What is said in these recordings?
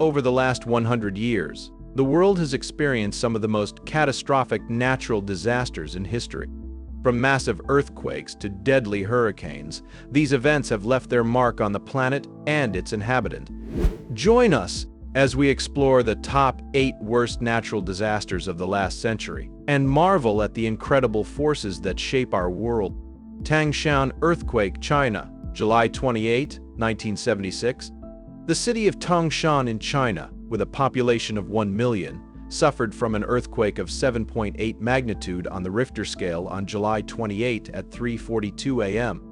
Over the last 100 years, the world has experienced some of the most catastrophic natural disasters in history. From massive earthquakes to deadly hurricanes, these events have left their mark on the planet and its inhabitants. Join us as we explore the top 8 worst natural disasters of the last century and marvel at the incredible forces that shape our world. Tangshan earthquake, China, July 28, 1976. The city of Tangshan in China, with a population of 1 million, suffered from an earthquake of 7.8 magnitude on the Richter scale on July 28 at 3:42 a.m.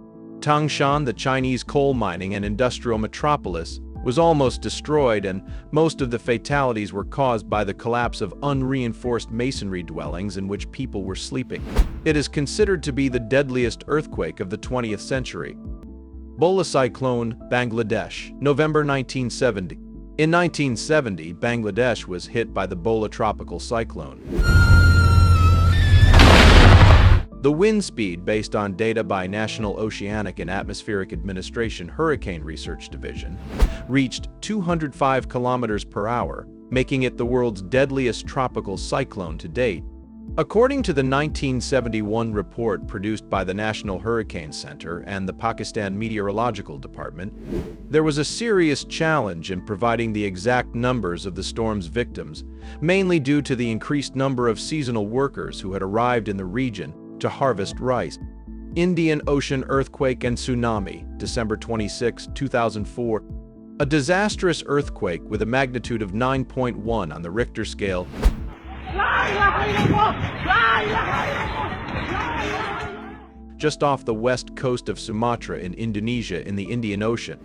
Tangshan, the Chinese coal mining and industrial metropolis, was almost destroyed, and most of the fatalities were caused by the collapse of unreinforced masonry dwellings in which people were sleeping. It is considered to be the deadliest earthquake of the 20th century. Bola cyclone, Bangladesh, November 1970. In 1970, Bangladesh was hit by the Bola tropical cyclone. The wind speed, based on data by National Oceanic and Atmospheric Administration Hurricane Research Division, reached 205 kilometers per hour, making it the world's deadliest tropical cyclone to date. According to the 1971 report produced by the National Hurricane Center and the Pakistan Meteorological Department, there was a serious challenge in providing the exact numbers of the storm's victims, mainly due to the increased number of seasonal workers who had arrived in the region to harvest rice. Indian Ocean earthquake and tsunami, December 26, 2004. A disastrous earthquake with a magnitude of 9.1 on the Richter scale just off the west coast of Sumatra in Indonesia in the Indian Ocean,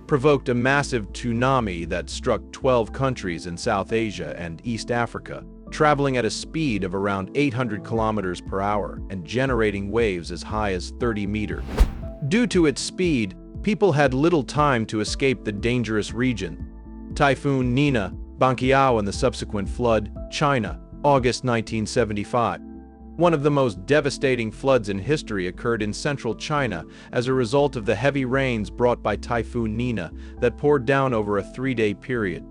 provoked a massive tsunami that struck 12 countries in South Asia and East Africa, traveling at a speed of around 800 kilometers per hour and generating waves as high as 30 meters. Due to its speed, people had little time to escape the dangerous region. Typhoon Nina, Bangkiao and the subsequent flood, China, August 1975. One of the most devastating floods in history occurred in central China as a result of the heavy rains brought by Typhoon Nina that poured down over a 3-day period.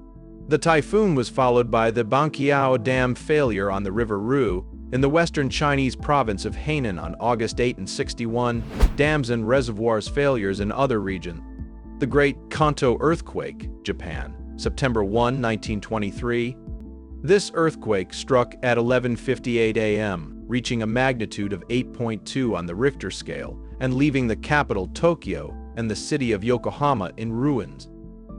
The typhoon was followed by the Bangkiao Dam failure on the River Ru in the western Chinese province of Hainan on August 8 and 61, dams and reservoirs failures in other regions. The Great Kanto earthquake, Japan, September 1, 1923. This earthquake struck at 11:58 a.m., reaching a magnitude of 8.2 on the Richter scale and leaving the capital Tokyo and the city of Yokohama in ruins.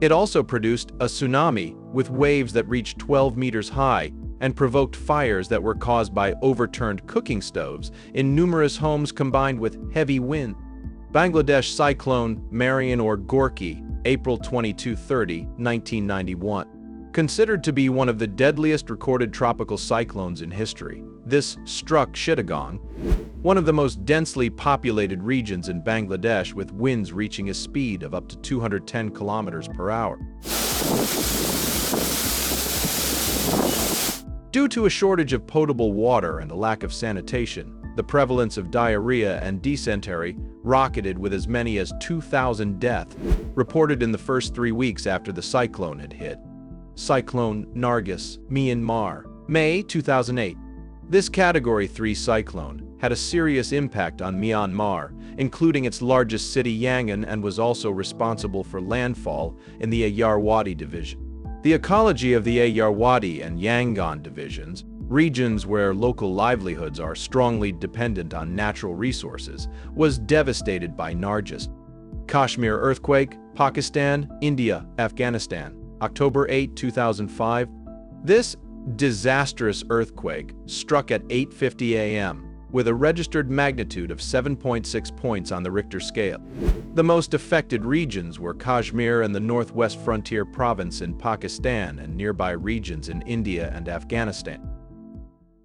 It also produced a tsunami with waves that reached 12 meters high and provoked fires that were caused by overturned cooking stoves in numerous homes combined with heavy wind. Bangladesh cyclone Marian or Gorky, April 22-30, 1991. Considered to be one of the deadliest recorded tropical cyclones in history, this struck Chittagong, one of the most densely populated regions in Bangladesh, with winds reaching a speed of up to 210 kilometers per hour. Due to a shortage of potable water and a lack of sanitation, the prevalence of diarrhea and dysentery rocketed, with as many as 2,000 deaths reported in the first 3 weeks after the cyclone had hit. Cyclone Nargis, Myanmar, May 2008. This Category 3 cyclone had a serious impact on Myanmar, including its largest city Yangon, and was also responsible for landfall in the Ayeyarwady division. The ecology of the Ayeyarwady and Yangon divisions, regions where local livelihoods are strongly dependent on natural resources, was devastated by Nargis. Kashmir earthquake, Pakistan, India, Afghanistan, October 8, 2005. This disastrous earthquake struck at 8:50 a.m. with a registered magnitude of 7.6 points on the Richter scale. The most affected regions were Kashmir and the Northwest Frontier Province in Pakistan and nearby regions in India and Afghanistan.